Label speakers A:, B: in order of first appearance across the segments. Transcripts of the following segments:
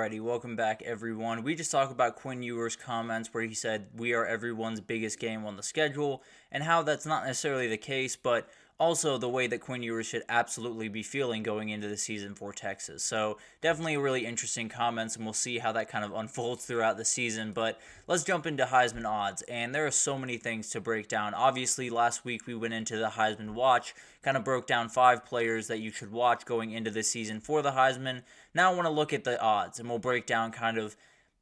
A: Alrighty, welcome back everyone. We just talked about Quinn Ewers' comments where he said we are everyone's biggest game on the schedule and how that's not necessarily the case, but also the way that Quinn Ewers should absolutely be feeling going into the season for Texas. So definitely really interesting comments, and we'll see how that kind of unfolds throughout the season. But let's jump into Heisman odds, and there are so many things to break down. Obviously, last week we went into the Heisman watch, kind of broke down 5 players that you should watch going into the season for the Heisman. Now I want to look at the odds, and we'll break down kind of,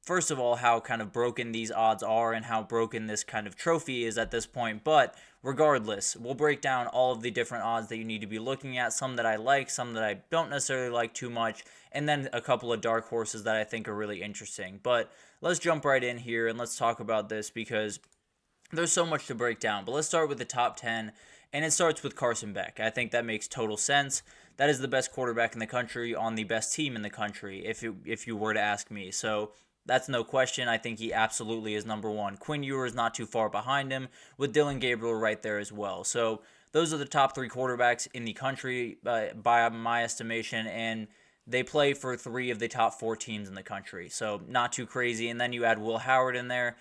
A: first of all, how kind of broken these odds are and how broken this kind of trophy is at this point. But regardless, we'll break down all of the different odds that you need to be looking at, some that I like, some that I don't necessarily like too much, and then a couple of dark horses that I think are really interesting. But let's jump right in here and let's talk about this because there's so much to break down. But let's start with the top 10, and it starts with Carson Beck. I think that makes total sense. That is the best quarterback in the country on the best team in the country, if you were to ask me. So that's no question. I think he absolutely is number one. Quinn Ewers not too far behind him, with Dillon Gabriel right there as well. So those are the top 3 quarterbacks in the country by my estimation, and they play for 3 of the top 4 teams in the country. So not too crazy. And then you add Will Howard in there.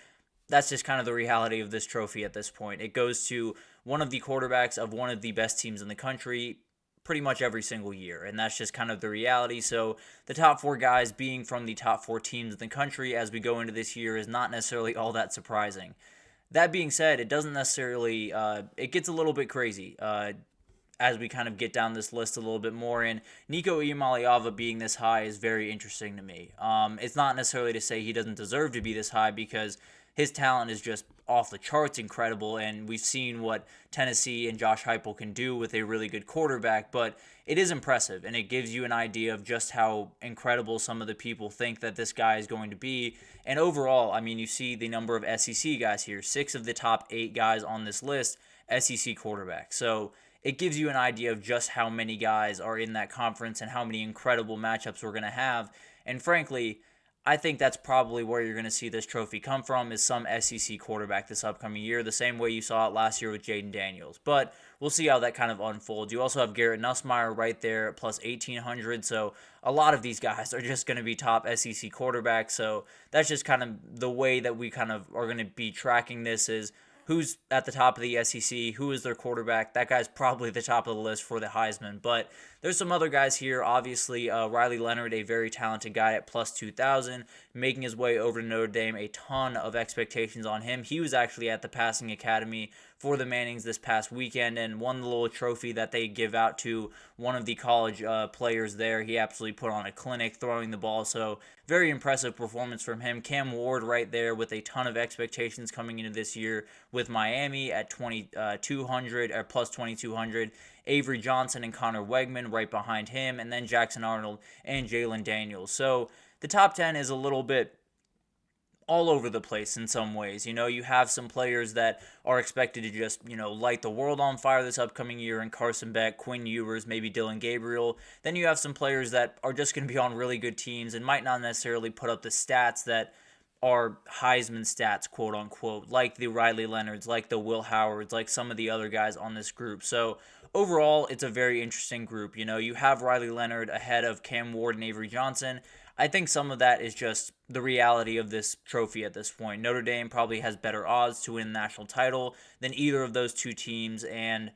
A: That's just kind of the reality of this trophy at this point. It goes to one of the quarterbacks of one of the best teams in the country pretty much every single year, and that's just kind of the reality. So the top 4 guys being from the top 4 teams in the country as we go into this year is not necessarily all that surprising. That being said, it doesn't necessarily, it gets a little bit crazy as we kind of get down this list a little bit more, and Nico Iamaleava being this high is very interesting to me. It's not necessarily to say he doesn't deserve to be this high because his talent is just off the charts incredible, and we've seen what Tennessee and Josh Heupel can do with a really good quarterback, but it is impressive, and it gives you an idea of just how incredible some of the people think that this guy is going to be. And overall, I mean, you see the number of SEC guys here. 6 of the top 8 guys on this list, SEC quarterbacks. So it gives you an idea of just how many guys are in that conference and how many incredible matchups we're going to have. And frankly, I think that's probably where you're going to see this trophy come from, is some SEC quarterback this upcoming year, the same way you saw it last year with Jaden Daniels. But we'll see how that kind of unfolds. You also have Garrett Nussmeier right there at plus 1,800, so a lot of these guys are just going to be top SEC quarterbacks, so that's just kind of the way that we kind of are going to be tracking this, is who's at the top of the SEC, who is their quarterback. That guy's probably the top of the list for the Heisman. But there's some other guys here. Obviously, Riley Leonard, a very talented guy at plus 2,000, making his way over to Notre Dame. A ton of expectations on him. He was actually at the passing academy for the Mannings this past weekend and won the little trophy that they give out to one of the college players there. He absolutely put on a clinic throwing the ball, so very impressive performance from him. Cam Ward right there with a ton of expectations coming into this year with Miami at 2,200 or plus 2,200. Avery Johnson and Connor Wegman right behind him, and then Jackson Arnold and Jalen Daniels. So the top 10 is a little bit all over the place in some ways. You know, you have some players that are expected to just, light the world on fire this upcoming year in Carson Beck, Quinn Ewers, maybe Dillon Gabriel. Then you have some players that are just going to be on really good teams and might not necessarily put up the stats that are Heisman stats, quote unquote, like the Riley Leonards, like the Will Howards, like some of the other guys on this group. So overall, it's a very interesting group. You have Riley Leonard ahead of Cam Ward and Avery Johnson. I think some of that is just the reality of this trophy at this point. Notre Dame probably has better odds to win the national title than either of those 2 teams, and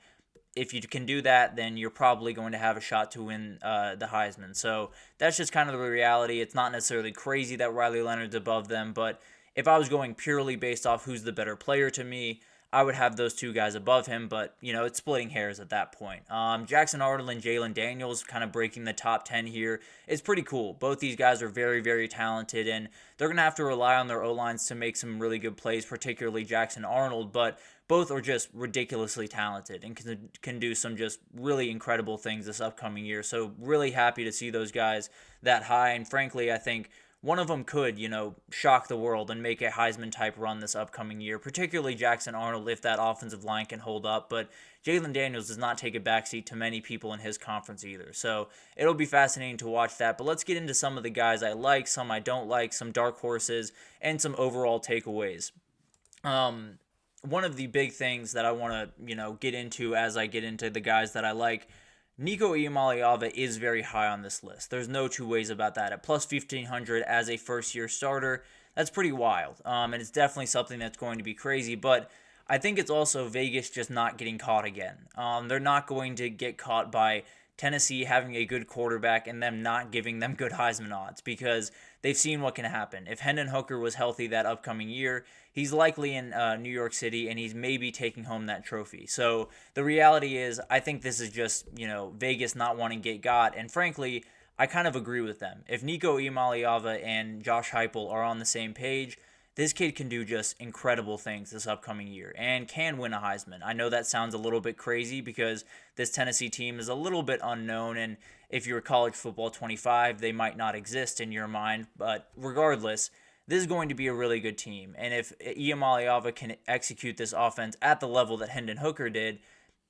A: if you can do that, then you're probably going to have a shot to win the Heisman. So that's just kind of the reality. It's not necessarily crazy that Riley Leonard's above them, but if I was going purely based off who's the better player to me, I would have those 2 guys above him, but, it's splitting hairs at that point. Jackson Arnold and Jalen Daniels kind of breaking the top 10 here is pretty cool. Both these guys are very, very talented, and they're going to have to rely on their O-lines to make some really good plays, particularly Jackson Arnold, but both are just ridiculously talented and can do some just really incredible things this upcoming year. So really happy to see those guys that high, and frankly, I think one of them could, shock the world and make a Heisman-type run this upcoming year, particularly Jackson Arnold if that offensive line can hold up. But Jalen Daniels does not take a backseat to many people in his conference either. So it'll be fascinating to watch that. But let's get into some of the guys I like, some I don't like, some dark horses, and some overall takeaways. One of the big things that I want to, get into as I get into the guys that I like, Nico Iamaleava is very high on this list. There's no two ways about that. At plus 1,500 as a first-year starter, that's pretty wild. And it's definitely something that's going to be crazy, but I think it's also Vegas just not getting caught again. They're not going to get caught by Tennessee having a good quarterback and them not giving them good Heisman odds, because they've seen what can happen. If Hendon Hooker was healthy that upcoming year, he's likely in New York City and he's maybe taking home that trophy. So the reality is, I think this is just, Vegas not wanting to get got. And frankly, I kind of agree with them. If Nico Iamaleava and Josh Heupel are on the same page, this kid can do just incredible things this upcoming year and can win a Heisman. I know that sounds a little bit crazy because this Tennessee team is a little bit unknown, and if you're College Football 25, they might not exist in your mind. But regardless, this is going to be a really good team. And if Iamaleava can execute this offense at the level that Hendon Hooker did,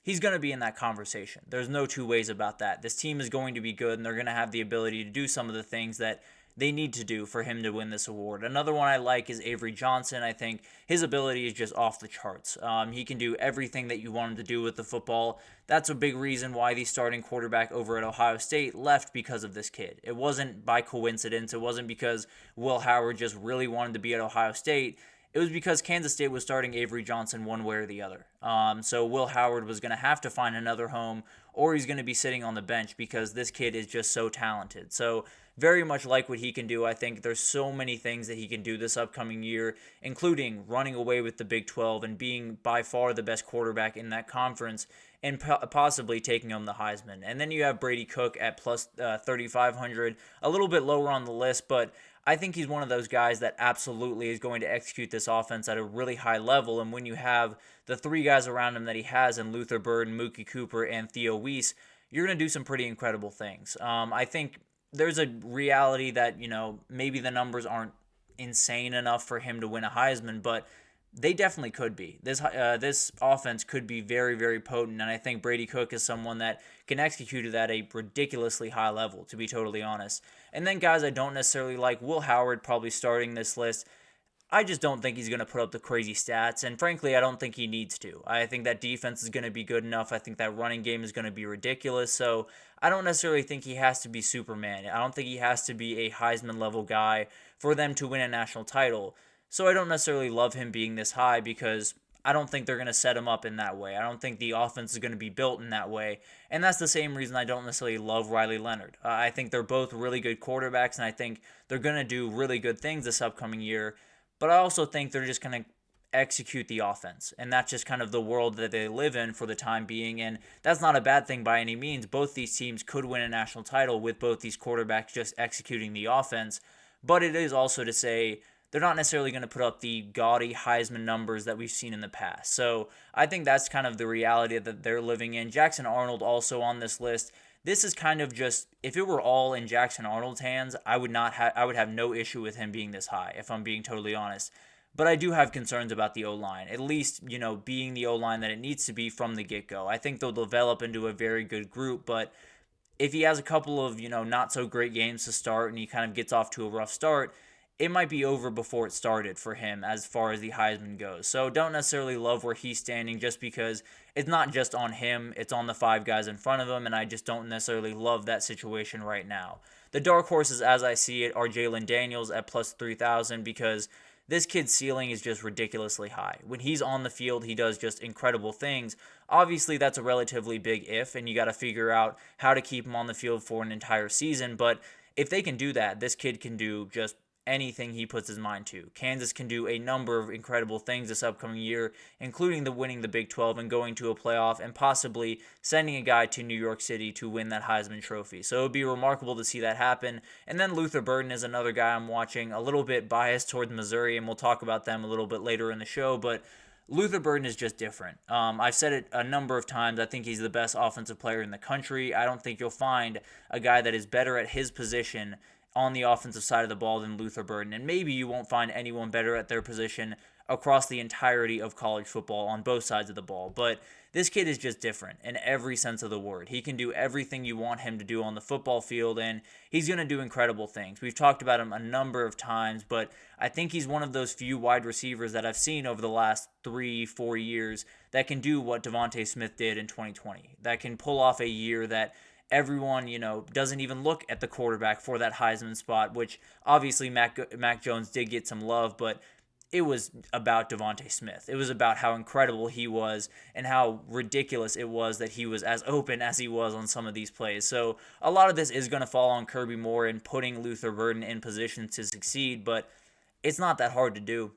A: he's going to be in that conversation. There's no two ways about that. This team is going to be good, and they're going to have the ability to do some of the things that they need to do for him to win this award. Another one I like is Avery Johnson. I think his ability is just off the charts. He can do everything that you want him to do with the football. That's a big reason why the starting quarterback over at Ohio State left, because of this kid. It wasn't by coincidence. It wasn't because Will Howard just really wanted to be at Ohio State. It was because Kansas State was starting Avery Johnson one way or the other. So Will Howard was going to have to find another home, or he's going to be sitting on the bench, because this kid is just so talented. So very much like what he can do. I think there's so many things that he can do this upcoming year, including running away with the Big 12 and being by far the best quarterback in that conference, and possibly taking home the Heisman. And then you have Brady Cook at plus 3,500, a little bit lower on the list, but I think he's one of those guys that absolutely is going to execute this offense at a really high level. And when you have the three guys around him that he has in Luther Burden, Mookie Cooper, and Theo Weiss, you're going to do some pretty incredible things. I think there's a reality that, maybe the numbers aren't insane enough for him to win a Heisman, but they definitely could be. This offense could be very, very potent, and I think Brady Cook is someone that can execute it at a ridiculously high level, to be totally honest. And then guys I don't necessarily like, Will Howard probably starting this list. I just don't think he's going to put up the crazy stats, and frankly, I don't think he needs to. I think that defense is going to be good enough. I think that running game is going to be ridiculous, so I don't necessarily think he has to be Superman. I don't think he has to be a Heisman-level guy for them to win a national title. So I don't necessarily love him being this high, because I don't think they're going to set him up in that way. I don't think the offense is going to be built in that way, and that's the same reason I don't necessarily love Riley Leonard. I think they're both really good quarterbacks, and I think they're going to do really good things this upcoming year. But I also think they're just going to execute the offense, and that's just kind of the world that they live in for the time being, and that's not a bad thing by any means. Both these teams could win a national title with both these quarterbacks just executing the offense, but it is also to say they're not necessarily going to put up the gaudy Heisman numbers that we've seen in the past. So I think that's kind of the reality that they're living in. Jackson Arnold also on this list. This is kind of just, if it were all in Jackson Arnold's hands, I would have no issue with him being this high, if I'm being totally honest. But I do have concerns about the O-line, at least, being the O-line that it needs to be from the get-go. I think they'll develop into a very good group, but if he has a couple of, not so great games to start and he kind of gets off to a rough start, it might be over before it started for him as far as the Heisman goes. So don't necessarily love where he's standing, just because it's not just on him, it's on the five guys in front of him, and I just don't necessarily love that situation right now. The dark horses, as I see it, are Jalen Daniels at plus 3,000, because this kid's ceiling is just ridiculously high. When he's on the field, he does just incredible things. Obviously, that's a relatively big if, and you got to figure out how to keep him on the field for an entire season. But if they can do that, this kid can do just anything he puts his mind to. Kansas can do a number of incredible things this upcoming year, including the winning the Big 12 and going to a playoff and possibly sending a guy to New York City to win that Heisman Trophy. So it would be remarkable to see that happen. And then Luther Burden is another guy I'm watching, a little bit biased towards Missouri, and we'll talk about them a little bit later in the show, but Luther Burden is just different. I've said it a number of times. I think he's the best offensive player in the country. I don't think you'll find a guy that is better at his position on the offensive side of the ball than Luther Burden. And maybe you won't find anyone better at their position across the entirety of college football on both sides of the ball. But this kid is just different in every sense of the word. He can do everything you want him to do on the football field, and he's going to do incredible things. We've talked about him a number of times, but I think he's one of those few wide receivers that I've seen over the last 3-4 years that can do what Devontae Smith did in 2020, that can pull off a year that everyone, doesn't even look at the quarterback for that Heisman spot, which obviously Mac Jones did get some love, but it was about Devontae Smith. It was about how incredible he was and how ridiculous it was that he was as open as he was on some of these plays. So a lot of this is going to fall on Kirby Moore and putting Luther Burden in position to succeed, but it's not that hard to do.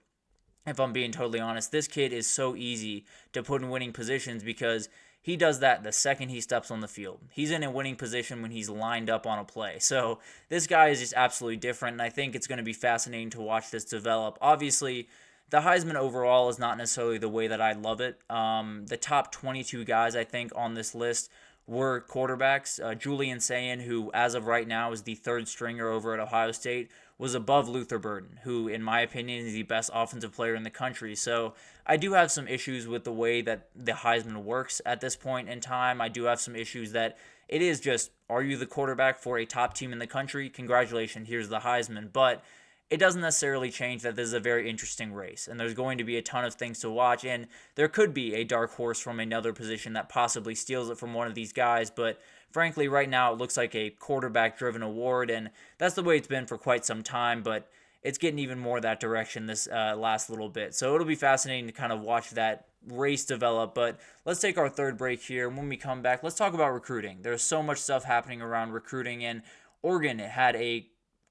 A: If I'm being totally honest, this kid is so easy to put in winning positions because he does that the second he steps on the field. He's in a winning position when he's lined up on a play. So this guy is just absolutely different, and I think it's going to be fascinating to watch this develop. Obviously, the Heisman overall is not necessarily the way that I love it. The top 22 guys, I think, on this list were quarterbacks. Julian Sayin, who as of right now is the third stringer over at Ohio State, was above Luther Burden, who in my opinion is the best offensive player in the country. So I do have some issues with the way that the Heisman works at this point in time. I do have some issues that it is just, are you the quarterback for a top team in the country? Congratulations, here's the Heisman. But it doesn't necessarily change that this is a very interesting race, and there's going to be a ton of things to watch, and there could be a dark horse from another position that possibly steals it from one of these guys, but frankly, right now it looks like a quarterback-driven award, and that's the way it's been for quite some time, but it's getting even more that direction this last little bit. So it'll be fascinating to kind of watch that race develop, but let's take our third break here, and when we come back, let's talk about recruiting. There's so much stuff happening around recruiting, and Oregon had a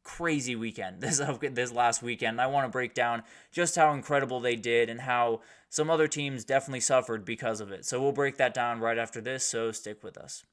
A: crazy weekend this last weekend. I want to break down just how incredible they did and how some other teams definitely suffered because of it. So we'll break that down right after this, so stick with us.